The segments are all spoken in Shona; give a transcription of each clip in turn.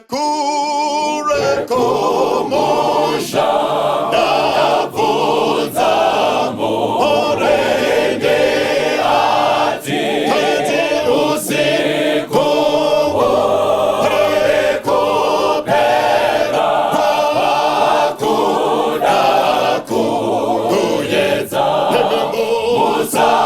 Kure komosha navunza Maurede ati usiku rekopera hakuna kuyeza musacheme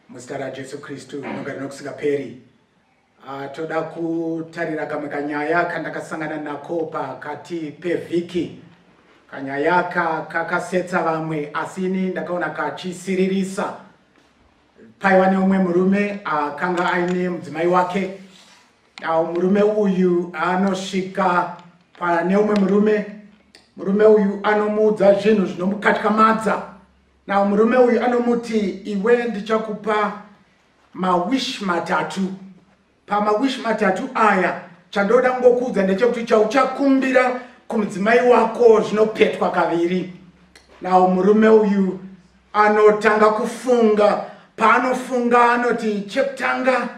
muzita Jesu Kristu nogara nokusingaperi. Toda kutarira kamwe kanyaya kandakasangana nako pakati pevhiki. Kanyaya kakasetsa vamwe asini ndakaona kachisiririsa. Paiva neumwe murume akanga aine mudzimai wake. Murume uyu anosvika pane umwe murume uyu anomuudza zvinhu zvinomukatyamadza. Na murume uyu anomuti iwe ndichakupa mawish matatu. Pa mawish matatu aya chandoda ngokuudza ndechekuti chauchakumbira kumudzimai wako zvinopetwa kaviri. Na murume uyu anotanga kufunga. Paanofunga anoti chekutanga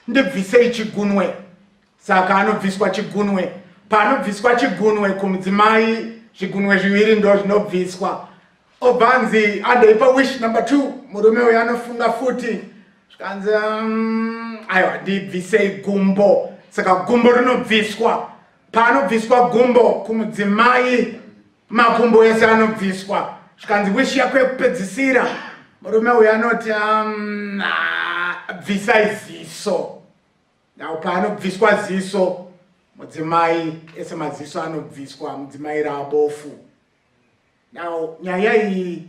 ndibvisei chigunwe. Saka anobviswa chigunwe. Paanobviswa chigunwe kumudzimai zvigunwe zviviri ndo zvinobviswa. Obvanzi adeipa wish number 2. Murume uyu anofunga futi. Zvikanzi aiwa ndibvisei gumbo. Saka gumbo rinobviswa. Paanobviswa gumbo kumudzimai makumbo ese anobviswa. Zvikanzi wish yako yekupedzisira. Murume uyu anoti bvisai ziso. Now paanobviswa ziso mudzimai ese maziso anobviswa, mudzimai rabofu. Now nyaya iyi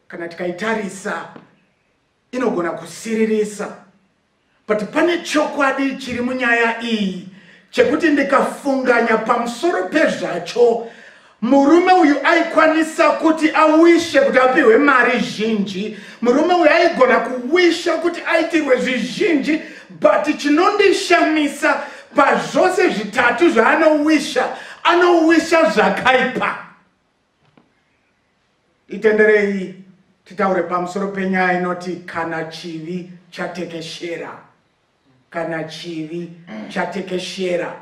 kana tikaitarisa inogona kusiririsa, but pane chokwadi chiri munyaya iyi chekuti ndikafunganya pamusoro pezvacho, murume uyu aikwanisa kuti awishe kuti apihwe mari zhinji, murume uyu aigona kuwisha kuti aitirwe zvizhinji, but chinondishamisa pazvose zvitatu zvaanowisha, anowisha zvakaipa. Itenderei titaure pamusoro penyaya inoti kana chivi chatekeshera. Kana chivi chatekeshera.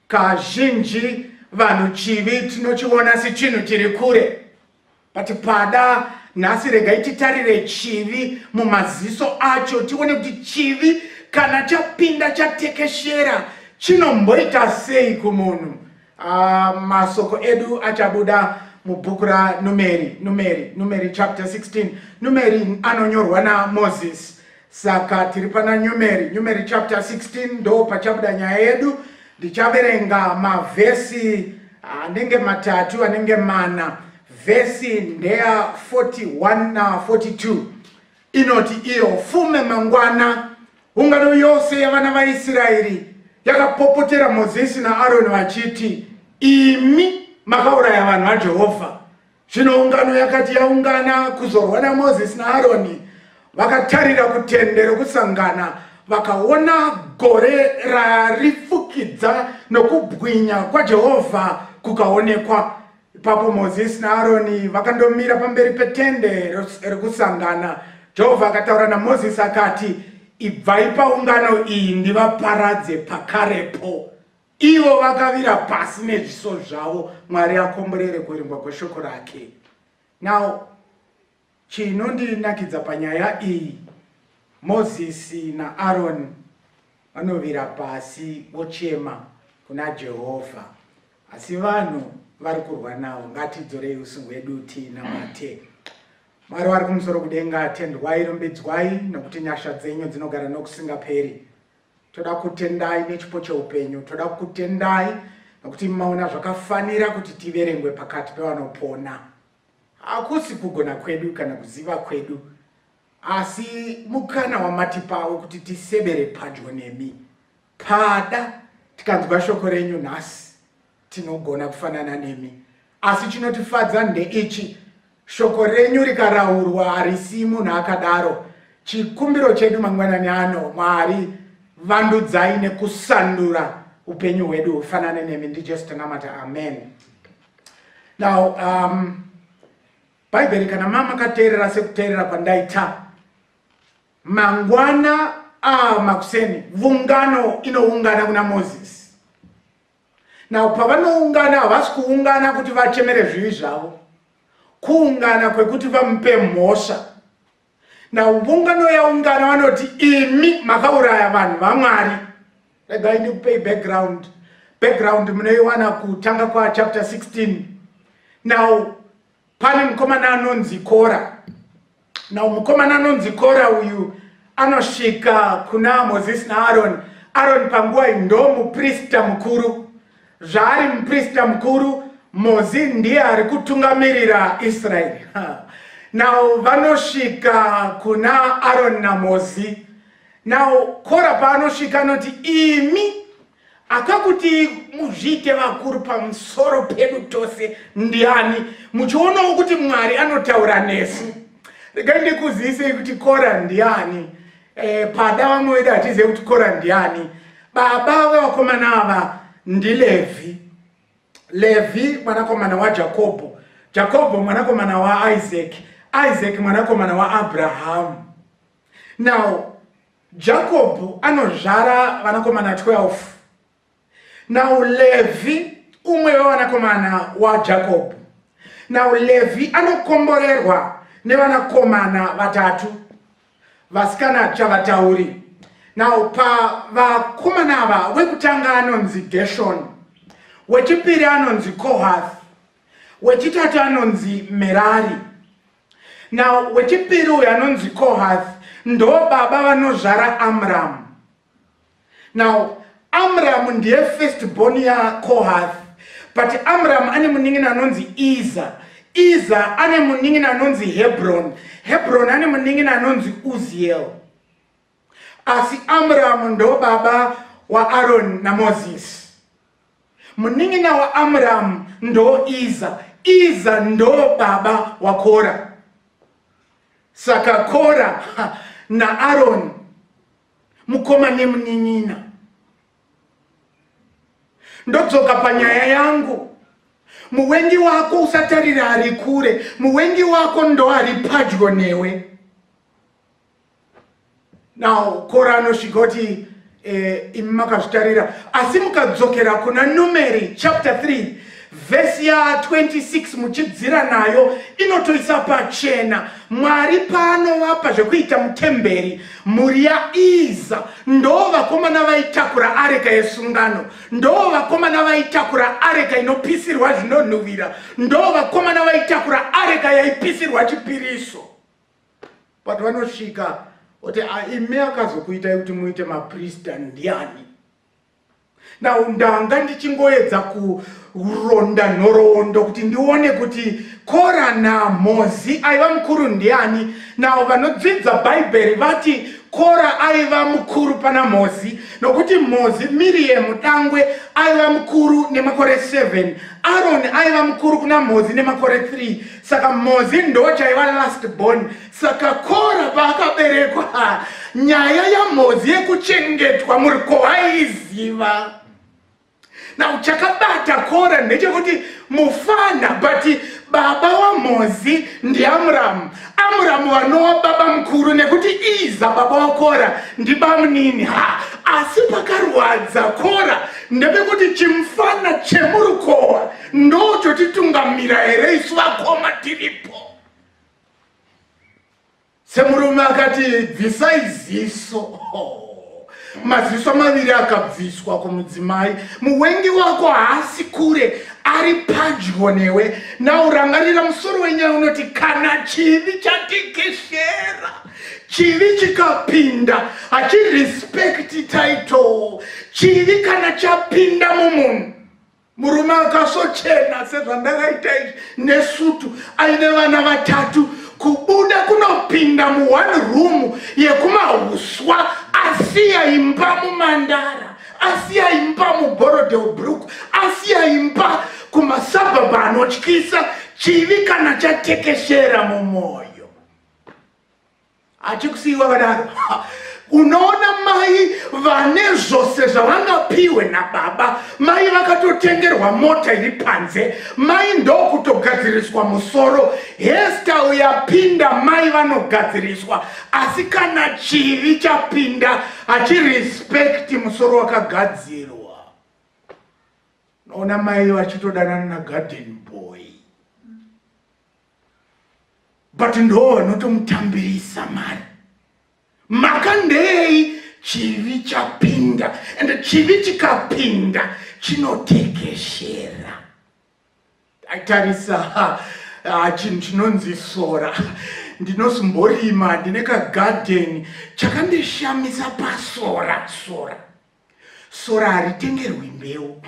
Kazhinji vanhu chivi tinochiona sechinhu chiri kure, but pada nhasi regai titarire chivi mumaziso acho, tione kuti chivi kana chapinda chatekeshera chinomboita sei kumunhu. Masoko edu achabuda mubhuku raNumeri chapter 16. Numeri anonyorwa naMoses, saka tiri pana Numeri chapter 16 ndo pachabuda nyaya yedu. Ndichaverenga mavhesi anenge matatu anenge mana. Vhesi ndeya 41 na 42. Inoti iyo fume mangwana ungano yose yavana vaIsraeri yakapopotera Mozisi naAroni vachiti, imi makauraya vanhu vaJehovha. Zvino ungano yakati yaungana kuzorwa naMozisi naAroni, vakatarira kutende rokusangana, vakaona gore rarifukidza nokubwinya kwaJehovha kukaonekwa. Ipapo Mozisi naAroni vakandomira pamberi petende rokusangana. Jehovha akataura naMozisi akati, ibvai paungano iyi ndivaparadze pakarepo. Ivo vakavira pasi nezviso zvavo, Mwari akomborere kuverenga kweshoko rake. Now, chinondinakidza panyaya iyi, Mozisi naAroni vanovira pasi vochema kuna Jehovha. Asi vanhu vari kurwa navo, ngatidzorei usungu hwedu tinamate. Mwari vari kumusoro kudenga, tendwai rombidzwai nokuti nyasha dzenyu dzinogara nokusingaperi. Toda kutendai nechipo cheupenyu, toda kutendai nokuti maona zvakafanira kuti tiverengwe pakati pevanopona. Hakusi kugona kwedu kana kuziva kwedu, asi mukana wamatipawo kuti tisebere padyo nemi. Pada tikanzwa shoko renyu nhasi tinogona kufanana nemi, asi chinotifadza ndeichi, shoko renyu rikaraurwa harisi munhu akadaro. Chikumbiro chedu mangwanani ano, Mwari vandudzai nekusandura upenyu hwedu hufanane nemi. Ndijesu tinamata, amen. Now, Bhaibheri kana makateerera sekuteerera kwandaita, mangwana makuseni vungano inoungana kuna Mozisi. Now pavanoungana havasi kuungana kuti vachemere zvivi zvavo, kuungana kwekuti vamupe mhosva. Now vungano yaungana vanoti, imi makauraya vanhu vaMwari. Regai ndikupei background munoiwana kutanga kwa chapter 16. Now pane mukomana anonzi Kora. Now mukomana anonzi Kora uyu anosvika kuna Mozisi naAroni. Aroni panguva ndo muprista mukuru. Zvaari muprista mukuru, Mozisi ndiye ari kutungamirira Israeri. Now vanosvika kuna Aroni naMozisi. Now Kora paanosvika anoti, imi akakuti muzviite vakuru pamusoro pedu tose ndiani? Muchionawo kuti Mwari anotaura nesu. Regai ndikuzivisei kuti Kora ndiani. Pada vamwe vedu hatizive kuti Kora ndiani. Baba vevakomana ava ndiLevhi. Levi mwanakomana waJakobho. Jakobho mwanakomana waIsaac. Isaac mwanakomana waAbhrahamu. Now Jakobho anozvara vanakomana 12. Now Levi umwe wevanakomana waJakobho. Now Levi anokomborerwa nevanakomana vatatu, vasikana chavatauri. Now pavakomana ava, wekutanga anonzi Gershon, wechipiri anonzi Kohath, wechitatu anonzi Merari. Now wechipiri uyu anonzi Kohath ndo baba vanozvara Amram. Now Amram ndiye firstborn ya Kohath, but Amram ane muning'ina anonzi Iza ane muning'ina anonzi Hebron ane muning'ina anonzi Uziel. Asi Amram ndo baba wa Aaron na Moses. Muning'ina wa Amram ndo Iza ndo baba wa Kora. Saka Kora na Aaron mukoma ne muning'ina. Ndodzoka panyaya yangu. Muwengi wako usatarira ari kure, muwengi wako ndo ari padyo newe. Now Kora anoshigoti imakazvitarira asi mukadzokera kuna Numeri chapter 3 verse ya 26 muchidzira nayo inotoisa pachena Mwari paanovapa zvekuita mutemberi mhuri yaIza ndo vakomana vaitakura areka yesungano, ndo vakomana vaitakura areka inopisirwa zvinonhuhwira, ndo vakomana vaitakura areka yaipisirwa chipiriso. But vanosvika oti ime akazokuitai kuti muite maprista ndiani? Now ndanga ndichingoedza kuronda nhoroondo kuti ndione kuti Kora na Mozi aiva mukuru ndiani. Now vanodzidza Bhaibheri vati Kora aiva mukuru pana Mozi, nokuti Mozi Miriam dangwe aiva mukuru nemakore 7, Aaron aiva mukuru kuna Mozi nemakore 3. Saka Mozi ndo chaiva last born. Saka Kora paakaberekwa nyaya ya Mozi yekuchengetwa muriko aiziva. Now chakabata Kora ndechekuti mufana, but baba wa Mozi ndi Amram wanova baba mukuru nekuti Iza baba wa Kora ndi bamunini. Asi pakarwadza Kora ndepekuti chimufana chemurukowa ndocho titungamira here isu vakoma tiripo. Semurume akati bvisai ziso. Maziso maviri akabviswa kumudzimai. Muwengi wako haasi kure, ari padyo newe. Naurangarira musoro wenyaya unoti kana chivi chatekeshera, chivi chikapinda hachirespect title. Chivi kana chapinda mumunhu, murume akasochena sezvandakaita izvi nesutu aine vana vatatu, kubuda kunopinda mu1 room yekumahuswa, asiya imba mumandara, asiya imba muBorodebrook, asiya imba kumasabhabha anotyisa. Chivi kana chatekeshera mumwoyo. Achikusiyiwa vadaro. Unoona mai vane zvose zvavangapiwe nababa, mai vakatotengerwa mota iri panze, mai ndokutogadziriswa musoro, hairstyle yapinda mai vanogadziriswa. Asi kana chivi chapinda hachirespect musoro wakagadzirwa. Unoona mai vachitodanana nagarden boy, but ndo vanotomutambirisa mari. Makandei chivi chapinda, and chivi chikapinda chinotekeshera. Aitarisa chinhu chinonzi sora. Ndinosumborima ndine kagarden chakandishamisa pasora. Sora haritengerwi mbeu.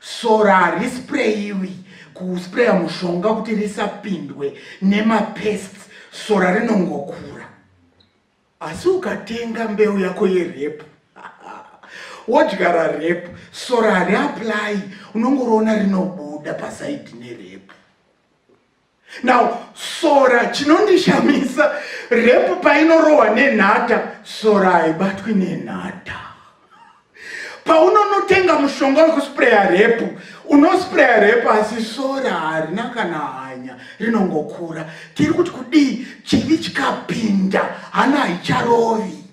Sora harisprayiwi kuspraya mushonga kuti risapindwe nemapests. Sora rinongokura. Asi ukatenga mbeu yako yerepu, wodyara repu, sora hariapply, unongoroona rinobuda pasaidi nerepu. Now sora chinondishamisa, repu painorohwa nenhata, sora haibatwi nenhata. Paunonotenga mushonga wekuspraya repu, unospraya repu asi sora harina kana hanya, rinongokura. Tiri kuti kudii? Chivi chikapinda hana haicharovi.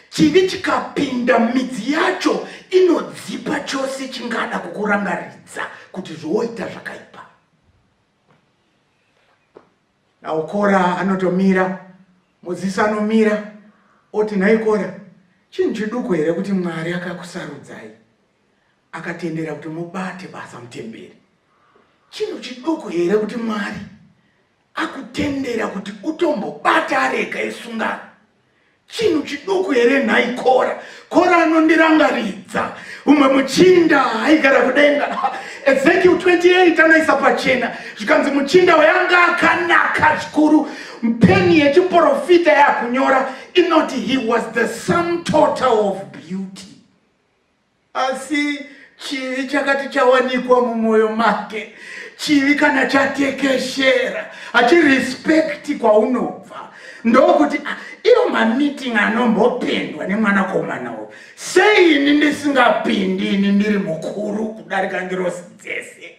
Chivi chikapinda midzi yacho inodzipa chose chingada kukurangaridza kuti zvoita zvakaipa. Now Kora anotomira, Mozisi anomira, oti nhai Kora, chinhu chiduku here kuti Mwari akakusarudzai akatendera kuti mubate basa mutemberi? Chinhu chiduku here kuti Mwari akutendera kuti utombobata areka yesungano? chinhu chiduku here nhai Kora anondirangaridza umwe muchinda aigara kudenga. Ezekiel 28 anoisa pachena zvikanzi muchinda wayanga akanaka zvikuru, mpeni yechiprofita yakunyora inoti he was the sum total of beauty. Asi chivi chakati chawanikwa mumwoyo make, chivi kana chatekeshera achirespecti kwaunobva, ndokuti iyo mameeting anombopendwa nemwanakomanawo sei ini ndisingapindi, ini ndiri mukuru kudarika ngirosi dzese.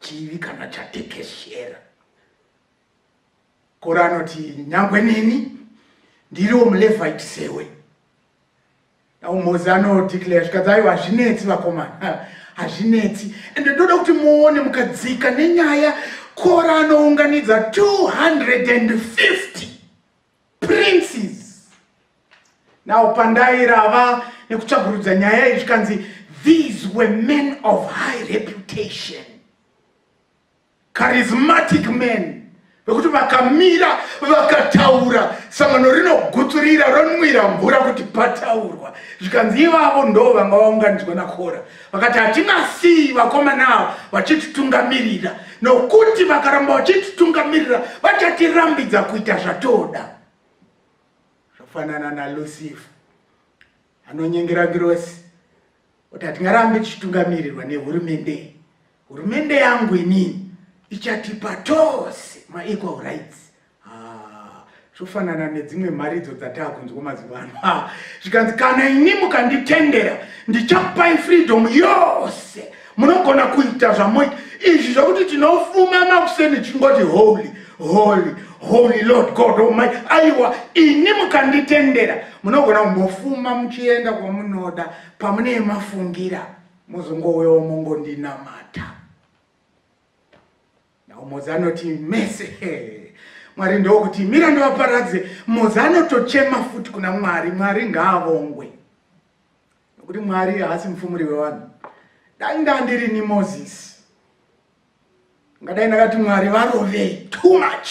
Chivi kana chatekeshera. Kora anoti nyangwe nini ndiriwo muLevite sewe. Mozisi anodeclare zvikadzi aiwa hazvinetsi vakomana, hazvinetsi. Ende ndoda kuti muone mukadzika nenyaya Kora anounganidza 250 princes. Now pandairava nekutsvagurudza nyaya iyi zvikanzi these were men of high reputation, charismatic men, vekuti vakamira vakataura sangano rinogutsurira ronwira mvura kuti pataurwa. Zvikanzi ivavo ndo vanga vaunganidzwa naKora, vakati hatingasiyi vakomana ava vachititungamirira, nokuti vakaramba vachititungamirira vachatirambidza kuita zvatoda. Zvafanana naLucifer anonyengera ngirosi kuti hatingarambi tichitungamirirwa nehurumende. Hurumende yangu inini ichatipa tose ma-equal rights. Zvofanana nedzimwe mharidzo dzatakunzwa mazuva ano. Zvikanzi kana ini mukanditendera ndichakupai freedom yose, munogona kuita zvamoita. Izvi zvokuti tinofuma makuseni chingoti holy, holy, holy Lord God Almighty. Aiwa, ini mukanditendera munogona kumbofuma muchienda kwamunoda, pamune mafungira muzongowewo mongondinamata. Mozisi anoti mese Mwari ndokuti mira ndovaparadze. Mozisi anotochema futi kuna Mwari, Mwari ngaavongwe, nokuti Mwari haasi mufumuri wevanhu. Dai ndandiri ni Mozisi ngadai ndakati Mwari varovei too much.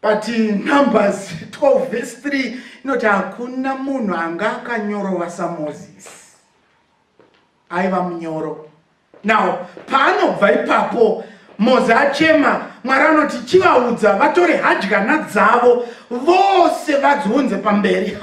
But Numbers 12 verse 3 inoti hakuna munhu anga akanyorova saMozisi, aiva munyoro. Now paanobva ipapo Mozisi achema, Mwari anoti chivaudza vatore hadyana dzavo vose vadziunze pamberi.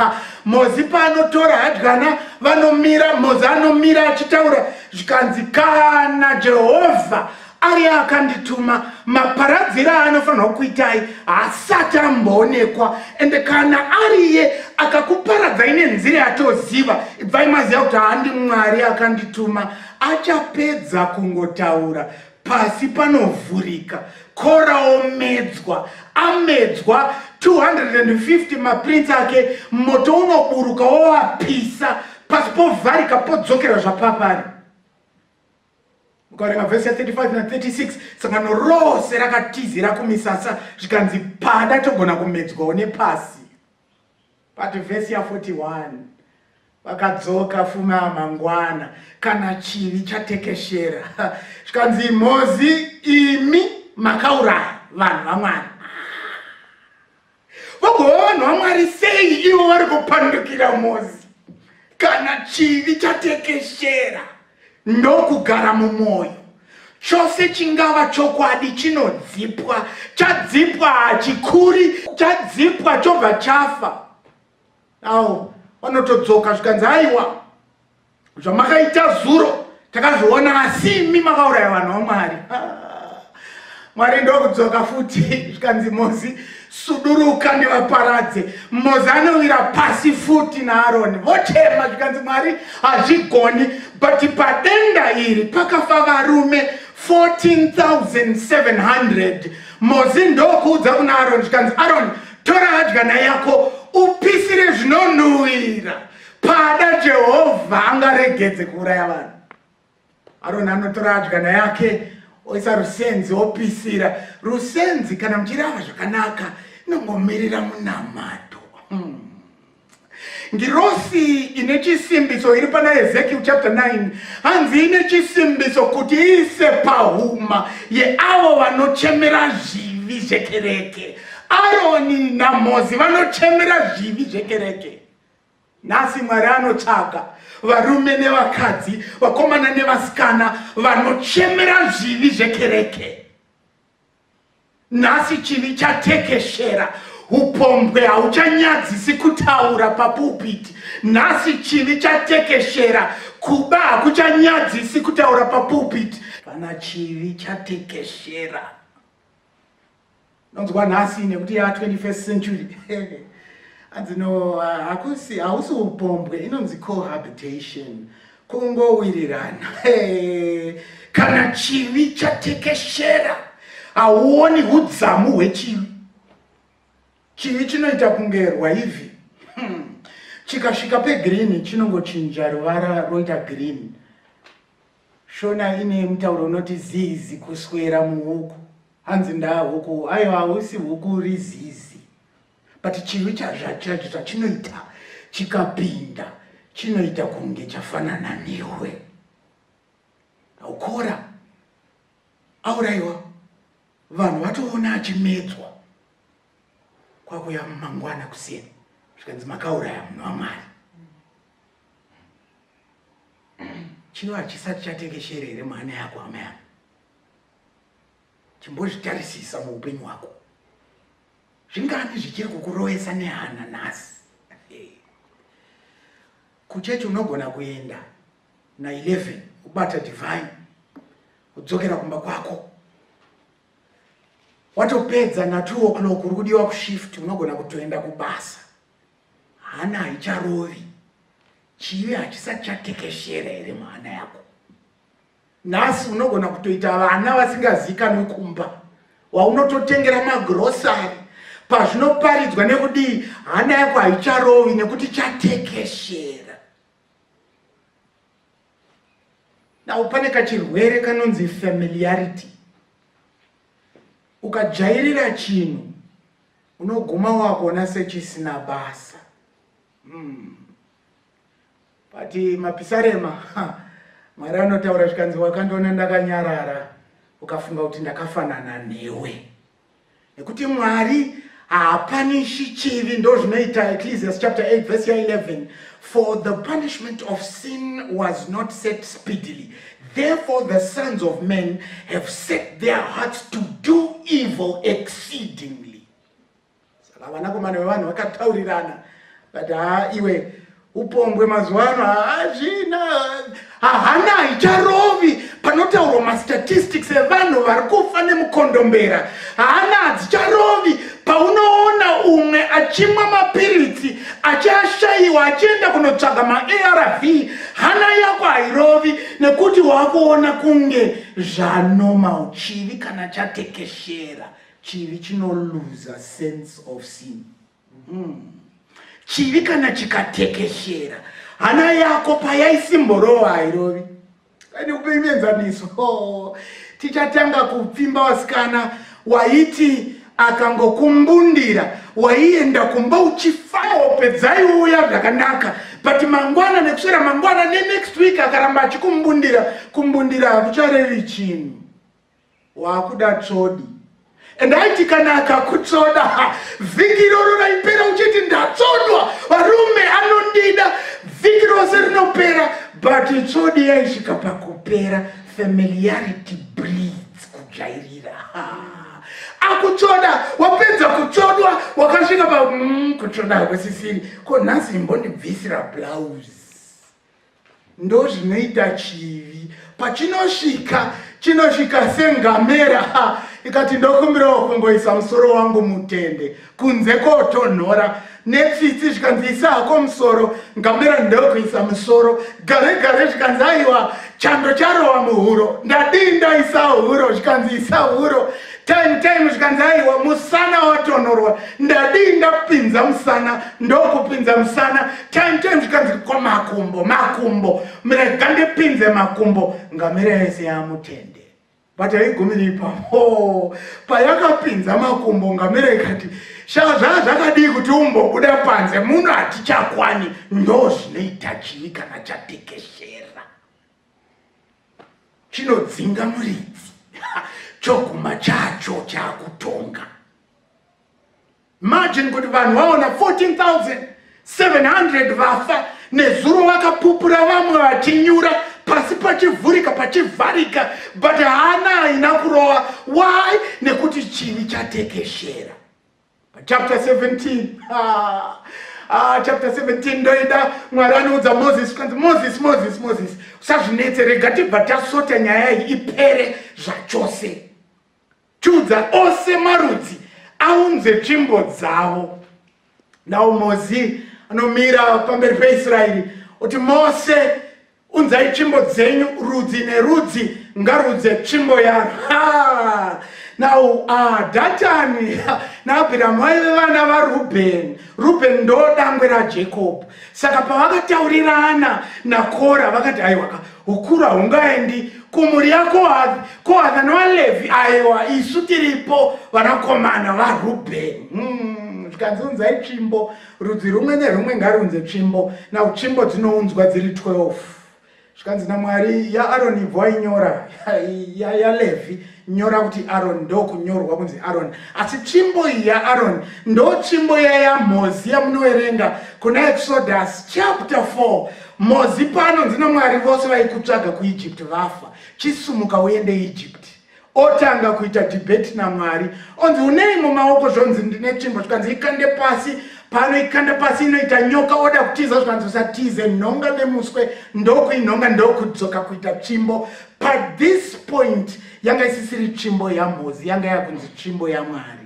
Mozisi paanotora hadyana vanomira, Mozisi anomira achitaura zvikanzi kana Jehovha ari akandituma, maparadziro anofanirwa kuitai haasati amboonekwa. Ende kana ariye akakuparadzai nenzira yatoziva, ibvai maziva kuti handi Mwari akandituma, achapedza kungotaura pasi panovhurika. Kora omedzwa, amedzwa 250 maprince ake, moto unoburuka wovapisa, pasi povharika podzokera zvapapari. Ukaverenga vhesi ya 35 na 36 sangano rose rakatizira kumisasa zvikanzi pada togona kumedzwawo nepasi. Pati vhesi ya 41 vakadzoka fume amangwana kana chivi chatekeshera zvikanzi Mozisi imi makauraya vanhu vaMwari. Vogova vanhu vaMwari sei ivo vari kupandukira Mozisi? Kana chivi chatekeshera ndokugara mumwoyo, chose chingava chokwadi chinodzipwa, chadzipwa hachikuri, chadzipwa chobva chafa. Now vanotodzoka zvikanzi aiwa zvamakaita zuro takazviona, asi imi makauraya vanhu vaMwari. Mwari ndokudzoka futi zvikanzi Mozisi suduruka ndivaparadze. Mozisi anowira pasi futi naAroni vochema zvikanzi Mwari hazvigoni. But padenda iri pakafa varume 14,700. Mozisi ndokuudza kuna Aroni zvikanzi Aroni, tora hadyana yako upisire zvinonhuhwira, pada Jehovha angaregedze kuuraya vanhu. Aroni anotora hadyana yake oisa rusenzi opisira. Rusenzi kana muchirava zvakanaka inongomirira munamato. Ngirosi ine chisimbiso iri pana Ezekiel chapter 9 hanzi ine chisimbiso kuti ise pahuma yeavo vanochemera zvivi zvekereke, Aroni naMozi vanochemera zvivi zvekereke. Nhasi Mwari anotsvaga varume nevakadzi, vakomana nevasikana vanochemera zvivi zvekereke. Nhasi chivi chatekeshera. Upombwe hauchanyadzisi kutaura papulpiti. Nhasi chivi chatekeshera. Kuba hakuchanyadzisi kutaura papulpiti. Kana chivi chatekeshera. Nonzwa nhasi nekuti ya 21st century. Anzi no, hausi upombwe, inonzi cohabitation. Kungowirirana. Kana chivi chatekeshera. Hauoni hudzamu hwechivi. Chivi chinoita kungerwa hivi. Chikasvika pegreen chinongochinja ruvara roita green. Shona ine mutauro unoti zizi kuswera muhuku. Hanzi ndahuku, ayo hausi huku rizizi. But chivi chazvachacho chinoita chikapinda chinoita kunge chafanana newe. Ukora auraiwa vanhu vatoona achimedzwa kwakuya mangwana kuseni zvikanzi makauraya munhu waMwari. Chino hachisati chatekeshera here mhana yako hama yangu? Chimbozvitarisisa muupenyu hwako. Zvingani zvichiri kukurovesa nehana nhasi? Kuchechi unogona kuenda na11 ubata divine udzokera kumba kwako. Watopedza na 2 o'clock uri kudiwa kushift, unogona kutoenda kubasa. Hana haicharovi. Chivi hachisati chatekeshera here mhana yako? Nhasi unogona kutoita vana vasingazikanwi kumba, waunototengera magrosari. Pazvinoparidzwa nekudii hana yako haicharovi nekuti chatekeshera. Now pane kachirwere kanonzi familiarity. Ukajairira chinhu unoguma wakuona sechisina basa. But mapisarema Mwari anotaura zvikanzi wakandoona ndakanyarara ukafunga kuti ndakafanana newe. Nekuti Mwari haapanishi chivi, ndo zvinoita Ecclesiastes chapter 8 verse 11. For the punishment of sin was not set speedily. Therefore the sons of men have set their hearts to do evil exceedingly. Saka vanakomana vevanhu vakataurirana kuti iwe upombwe mazuano hana haicharovi. Panotaurwa mastatistics evanhu vari kufa nemukondombera, hana hadzicharovi. Paunoona umwe achimwa mapiritsi achashayiwa achienda kunotsvaga maARV, hana yako hairovi nekuti wakuona kunge zvanormal. Chivi kana chatekeshera, chivi chinoluza sense of sin. Chivi kana chikatekeshera, hana yako payaisimborowa hairovi. Kani upe enzaniso. Tichatanga kupfimba wasikana waiti akangokumbundira waienda kumba uchifawo pedzai uya zvakanaka, but mangwana nekuswera mangwana next week akaramba achikumbundira hakucharevi chinhu. Wakuda tsodi. And aiti kana akakutsoda vhiki roro raipera uchiti ndatsodwa, varume anondida, vhiki rose rinopera, but tsodi yaisvika pakupera. Familiarity breeds kujairira. Akutsoda, wapedza kutsodwa, wakasvika pa kutsoda kwesisiri. Ko nhasi imbondibvisira blouse. Ndo zvinoita chivi. Chinosvika sengamera. Ikati ndokumbirawo kungoisa musoro wangu mutende kunze kotonhora. Netsitsi zvikanzi hako musoro, ngamera ndokuisa musoro. Gare zvikanzi aiwa chando charova muhuro, ndadii ndaisa huro, zvikanzi isa huro. Time zvikanzi aiwa musana watonhorwa, ndadii ndapinza musana, ndokupinza musana. Time zvikanzi ko makumbo, mrega ndipinze makumbo, ngamera yese yamutende. But haigumiri ipapo. Payakapinza makumbo ngamera ikati zvakadii kuti umbobuda panze, munhu hatichakwani. Ndo zvinoita chivi kana chatekeshera. Chinodzinga muridzi, choguma chacho chakutonga. Imagine kuti vanhu vaona 14,700 vafa, nezuro vakapupura vamwe vachinyura, pasi pachivhurika pachivharika, but hana haina kurova. Why? Nekuti chivi chatekeshera. Chapter 17. Chapter 17 ndoida Mwari anoudza Moses kuti Moses usazvinetse, rega tibva tasota nyaya iyi ipere zvachose. Chiudza ose marudzi aunze tsvimbo dzavo. Now Moses anomira pamberi peIsraeri kuti Mose, unzai tsvimbo dzenyu, rudzi nerudzi ngarudze tsvimbo yaro. Now Datani naAbhiramu vaive vana vaRubheni. Rubheni ndo dangwe raJacob. Saka pavakataurirana naKora vakati, aiwa, ukuru haungaendi kumhuri yaKohathi navaLevhi, aiwa, isu tiripo vanakomana vaRubheni. Zvikanzi unzai tsvimbo, rudzi rumwe nerumwe ngarunze tsvimbo. Now tsvimbo dzinounzwa dziri 12. Zvikanzi naMwari yaAroni bvainyora, yaLevhi nyora kuti Aaron, ndo kunyorwa kunzi Aaron. Asi tsvimbo iyi yaAaron ndo tsvimbo yaMozi yamunoverenga kuna Exodus chapter 4. Mozi panonzi naMwari vose vaikutsvaga kuEgypt vafa, chisumuka uende Egypt. Otanga kuita debate naMwari, onzi unei mumaoko zvonzi ndine tsvimbo, zvikanzi ikande pasi. Pano ikanda pasi inoita nyoka, oda kutiza, zvikanzi usatize, nhonga nemuswe ndokuinhonga ndokudzoka kuita tsvimbo. But this point yanga isisiri tsvimbo yaMozi, yanga yakunzi tsvimbo yaMwari.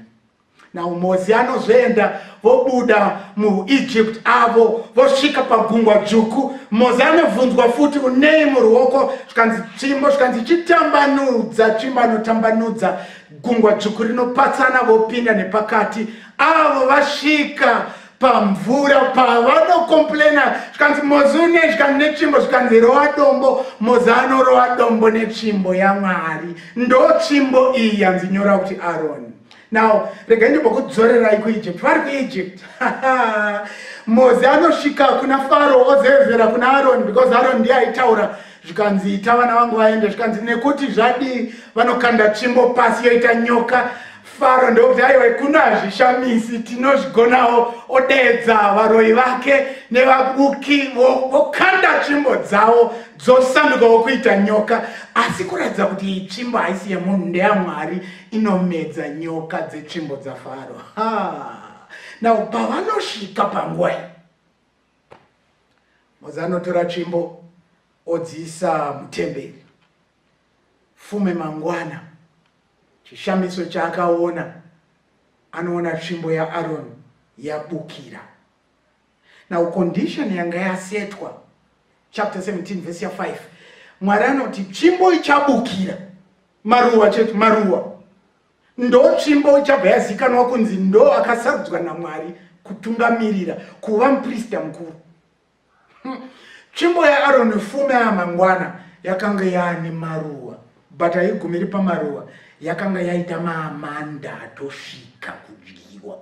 Now Mozi anozoenda vobuda muEgypt avo vosvika pagungwa dzvuku. Mozi anobvunzwa futi unei muruoko, zvikanzi tsvimbo, zvikanzi chitambanudza, tsvimbo anotambanudza. Gungwa dzvuku rinopatsana vopinda nepakati. Avo vasvika pamvura pavanokomplena, zvikanzi Mozi une, zvikanzi netsvimbo, zvikanzi rova dombo. Mozi anorova dombo netsvimbo yaMwari. Ndo tsvimbo iyi yanzi nyora kuti Aaron. Now, regai ndimbokudzorera kuEgypt. Vari kuEgypt. Mozi anosvika kuna Faro ozevera kuna Aaron, because Aaron ndiye aitaura. Zvikanzi ita vana vangu vaende, zvikanzi nekuti zvadi vanokanda tsvimbo pasi yoita nyoka. Faro ndokuti aiwa, kuna zvishamisi tinozvigonawo, odedza varoi vake nevabuki vokanda tsvimbo dzavo dzosandukawo kuita nyoka. Asi kuratidza kuti tsvimbo haisi yemunhu, ndeyaMwari, inomedza nyoka dzetsvimbo dzaFaro. Now pavanosvika panguva iyi, Mozi anotora tsvimbo odziisa mutemberi. Fume mangwana, chishamiso chaakaona, anoona tsvimbo yaAaron yabukira. Now condition yanga yasetwa, chapter 17 verse 5, Mwari anoti tsvimbo ichabukira, maruva chete, maruva ndo tsvimbo ichabva yazikanwa kunzi ndo akasarudzwa naMwari kutungamirira, kuva muprista mukuru. Tsvimbo yaAaron fume yamangwana yakanga yaane maruva, but haigumiri pamaruva, yakanga yaita maamanda atosvika kudyiwa.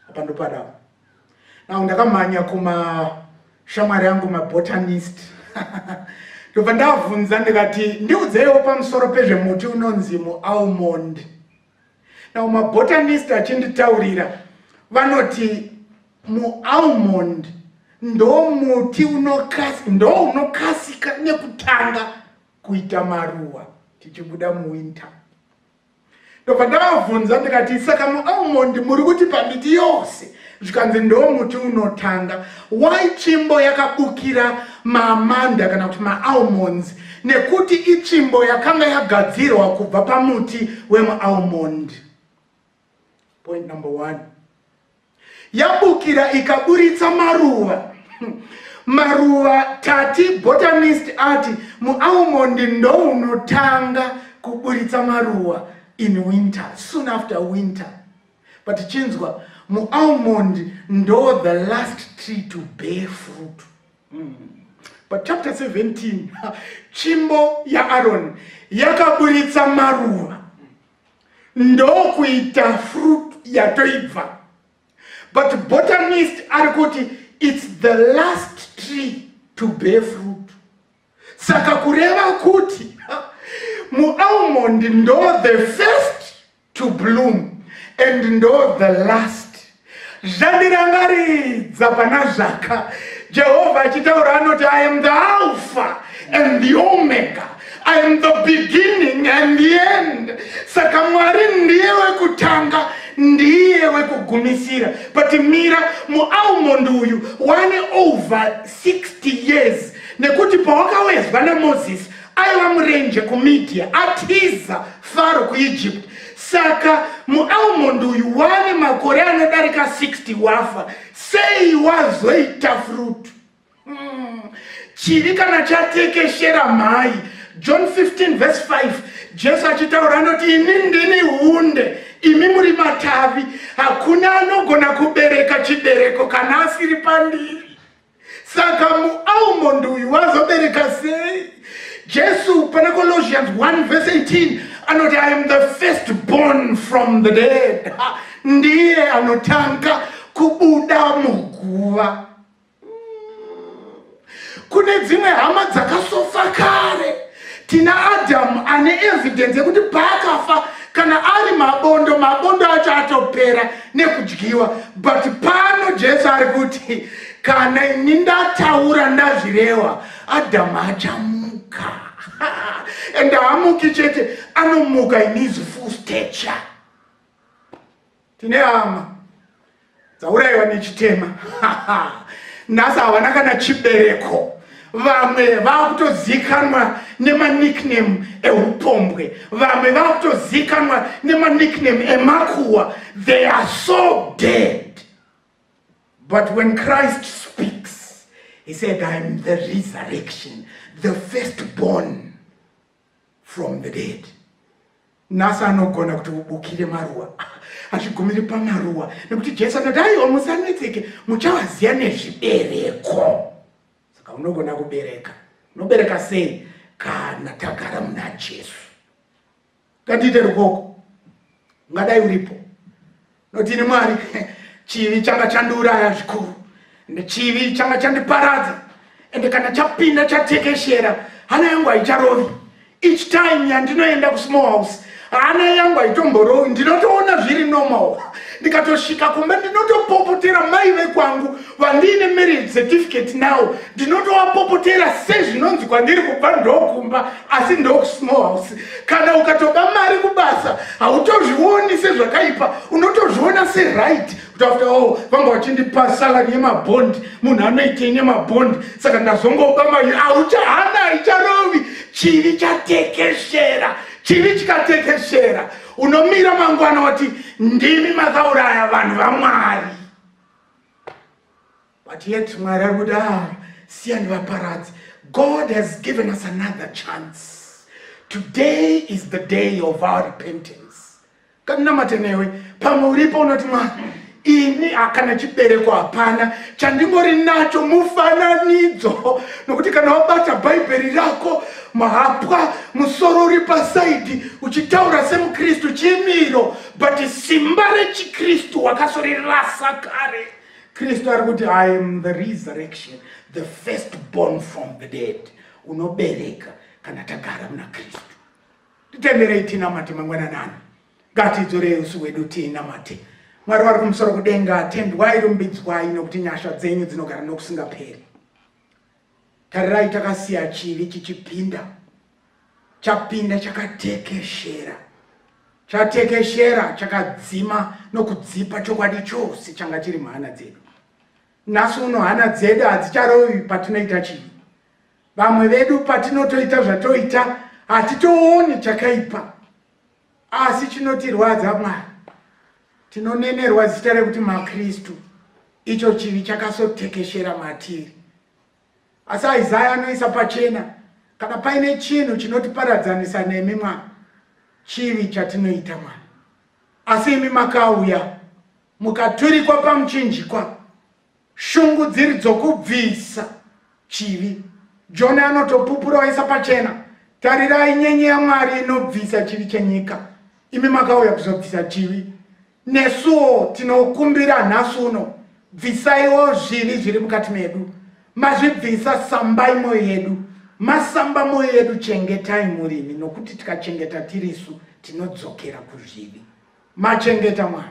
Apa ndo padavo. Now ndakamhanya kumashamwari yangu mabotanist. Ndobva ndabvunza ndikati ndiudzeiwo pamusoro pezvemuti unonzi mualmond. Now mabotanist achinditaurira vanoti mualmond ndo muti unokasika nekutanga kuita maruva tichibuda muwinter. Ndobva ndabvunza ndikati saka mualmond muri kuti pamiti yose zvikanzi ndo muti unotanga, why tsvimbo yakabukira maamanda kana kuti maalmonds? Nekuti itsvimbo yakanga yagadzirwa kubva pamuti wemualmond. Point number 1, yabukira ikaburitsa maruva. Maruva tati botanist ati mualmond ndo unotanga kuburitsa maruva in winter, soon after winter. But chinzwa, mualmond ndo the last tree to bear fruit. But chapter 17, tsvimbo yaAaron yakaburitsa maruva ndo kuita fruit yatoibva. But botanist ari kuti it's the last tree to bear fruit. Saka kureva kuti mualmond ndo the first to bloom and ndo the last. Zvandirangaridza pana zvaka. Jehovah achitaura anoti, I am the Alpha and the Omega. I am the beginning and the end. Saka Mwari ndiye wekutanga, ndiye wekugumisira. But mira mualmond uyu wane over 60 years. Nekuti pawakawezwa naMoses aiva murenje kuMidia atiza Faro kuEgypt. Saka mualmond uyu wane makore anodarika 60 wafa. Sei wazoita fruit. Chivi kana chatekeshera mai. John 15 verse 5. Jesu achitaura anoti, ini ndini hunde, imi muri matavi. Hakuna anogona kubereka chibereko kana asiri pandiri. Saka mualmond uyu wazobereka sei? Jesu pana Colossians 1 verse 18 anoti, I am the firstborn from the dead. Ndiye anotanga kubuda muguva. Kune dzimwe hama dzakasofa kare. Tina Adam ane evidence yekuti paakafa kana ari mabondo acho atopera nekudyiwa. But pano Jesu ari kuti kana ini ndataura ndazvirewa, Adam achamuka. And haamuki chete, anomuka in his full stature. Tine hama dzauraiwa nechitema. Nhasi havana kana chibereko. Vamwe vakutozikanwa nema nickname eupombwe. Vamwe vakutozikanwa nema nickname emakuwa. They are so dead. But when Christ speaks, he said, I am the resurrection, the firstborn from the dead. Nasa anogona kuti ubukire maruwa. Achigumire pamaruwa. Nekuti Jesu anoti, aiwa musanetseke, muchavaziya nezvibereko. Saka unogona kubereka. Unobereka sei? Kana tagara muna Jesu. Ngatiite rukoko. Ungadai uripo. Notini Mwari, chivi changa chandiuraya zvikuru. Chivi changa chandiparadza. Ende kana chapinda chatekeshera, hana yangu haicharovi. Each time yandinoenda kusmall house, hana yangu haitomborovi. Ndinotoona zviri normal. Ndikatosvika kumba ndinotopopotera mai vekwangu vandine marriage certificate now. Ndinotovapopotera sezvinonzi kwandiri kubva ndokumba asi ndokusmall house. Kana ukatoba mari kubasa hautozvioni sezvakaipa, unotozviona seright. After all, vanga vachindipa salary yemabhondi, munhu anoitei nemabhondi, saka ndazongoba mari hana haicharovi. Chivi chatekeshera. Chivi chikatekeshera, unomira mangwana wati ndimi makauraya vanhu vaMwari. But yet Mwari ari kuti siya ndivaparadzi. God has given us another chance. Today is the day of our repentance. Kanamate newe pamwe uripo unoti Mwari, ini akana chibereko hapana, chandingori nacho mufananidzo. Nokuti kana wabata bhaibheri rako mahapwa musoro uri pasaidi uchitaura semuKristu chimiro, but simba rechiKristu wakasorirasa kare. Kristu ari kuti, I am the resurrection, the firstborn from the dead. Unobereka kana tagara muna Kristu. Titenderei tinamate mangwananani. Ngatidzorei usu hwedu tinamate. Mwari vari kumusoro kudenga, tendwai rumbidzwai nokuti nyasha dzenyu dzinogara nokusingaperi. Tarirai takasiya chivi chichipinda. Chapinda chakatekeshera. Chatekeshera chakadzima nokudzipa chokwadi chose changa chiri muhana dzedu. Nhasi uno hana dzedu hadzicharovi patinoita chivi. Vamwe vedu patinotoita zvatoita hatitooni chakaipa. Asi chinotirwadza Mwari. Tinonenerwa zita rekuti maKristu. Icho chivi chakasotekeshera matiri. Asi Isaiah anoisa pachena, kana paine chinhu chinotiparadzanisa nemi Mwari, chivi chatinoita Mwari. Asi imi makauya mukaturikwa pamuchinjikwa, shungu dziri dzokubvisa chivi. Jona anotopupura oisa pachena, tarirai nyenye yaMwari inobvisa chivi chenyika. Imi makauya kuzobvisa chivi. Nesuwo tinokumbira nhasi uno, bvisaiwo zvivi zviri mukati medu. Mazvibvisa, sambai moyo yedu. Masamba moyo yedu, chengetai murimi, nokuti tikachengeta tirisu tinodzokera kuzvivi. machengeta mwana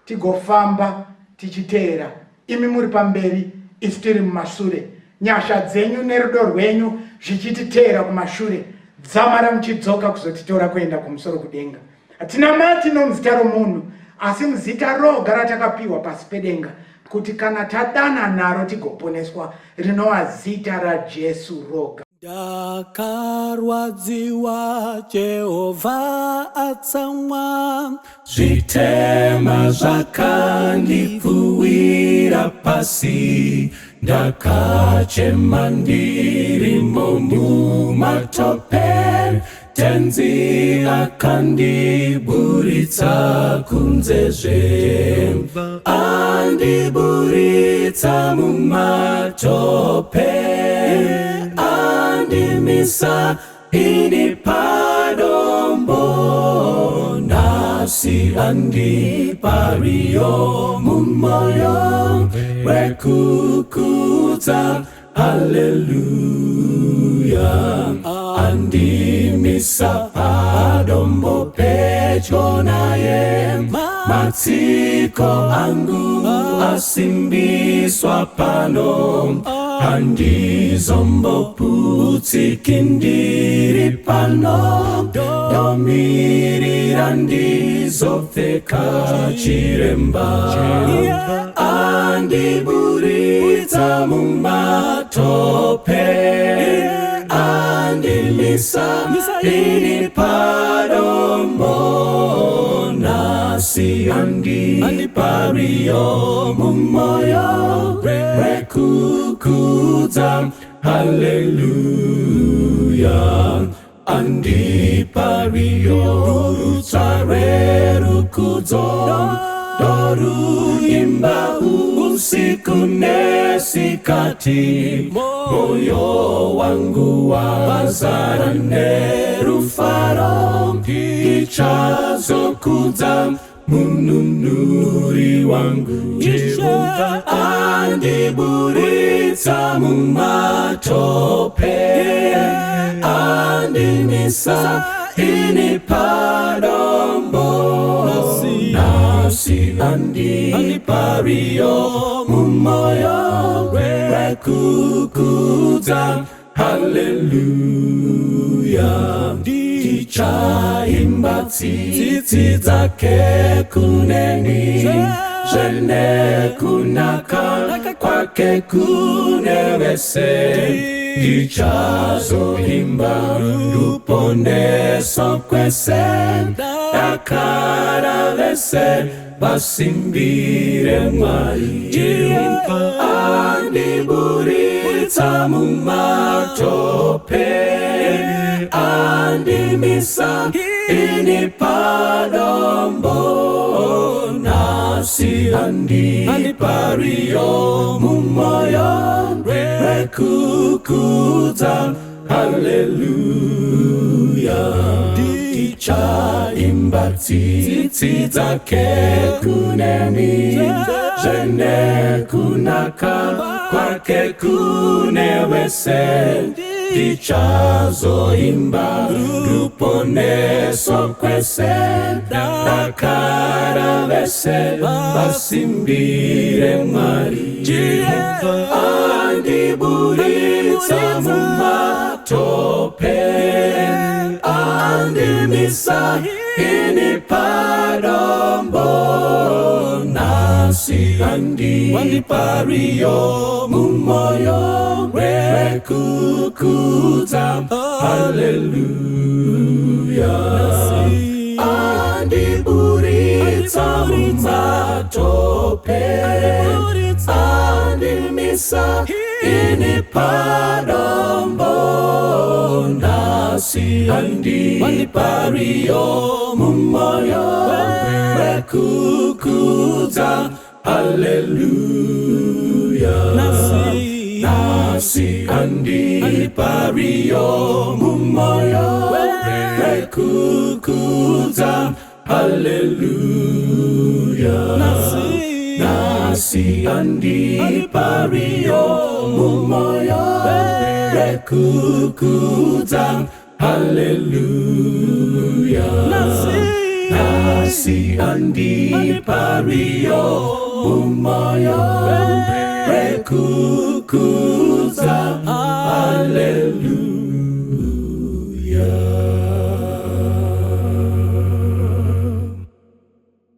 tigofamba tichiteera imi muri pamberi isi tiri mumashure nyasha dzenyu nerudo rwenyu zvichititeera kumashure dzamara muchidzoka kuzotitora kuenda kumusoro kudenga hatina mati nomuzita romunhu asi muzita roga ratakapiwa pasi pedenga kuti kana tadana naro tigoponeswa rinova zita raJesu roga. Ndakarwadziwa Jehovha atsamwa zvitema zvakandipfuwira pasi ndakachema ndirimo mumatope tenzi akandiburitsa kunzezve andiburitsa mumatope andimisa ini padombo nasi andipariyo mumoyo wekukudza haleluya andimisa padombo pedyo naye matsiko angu asimbiswa pano handizomboputsiki pano domirira ndizopfeka chiremba andiburitsa mumatope andimisa ini padombo nasi andipariyo mumoyo wekukudza haleluya andipariyo rutsare rukudzo doruimba usiku nesikati moyo wangu wazara nerufaro ndichazokudza mununuri wangu Jehova andiburitsa mumatope andimisa ini padombo nasi andipariyo mumoyo wekukudza haleluya ndichaimba tsitsi dzake kuneni zvene kunaka kwake kune vese ndichazoimba ruponeso kwese dakara vese vasimbire Mwari andiburitsa mumatope andimisa ini padombo nasi andipariyo mumoyo wekukudza haleluya ndichaimba tsitsi dzake kuneni zvene kunaka kwake kune vese ndichazoimba ruponeso kwese dakara vese vasimbire Mwari andiburitsa mumatope andimisa ini padombo nasi andipariyo mumoyo wekukudza haleluya andiburitsa mumatope andimisa ini padombo nasi andipariyo mumoyo wekukudza haleluya nasi andipariyo mumoyo wekukudza haleluya nasi andipariyo mumoyo wekukudza haleluya Asi andi pario umoyo rekukuza hallelujah.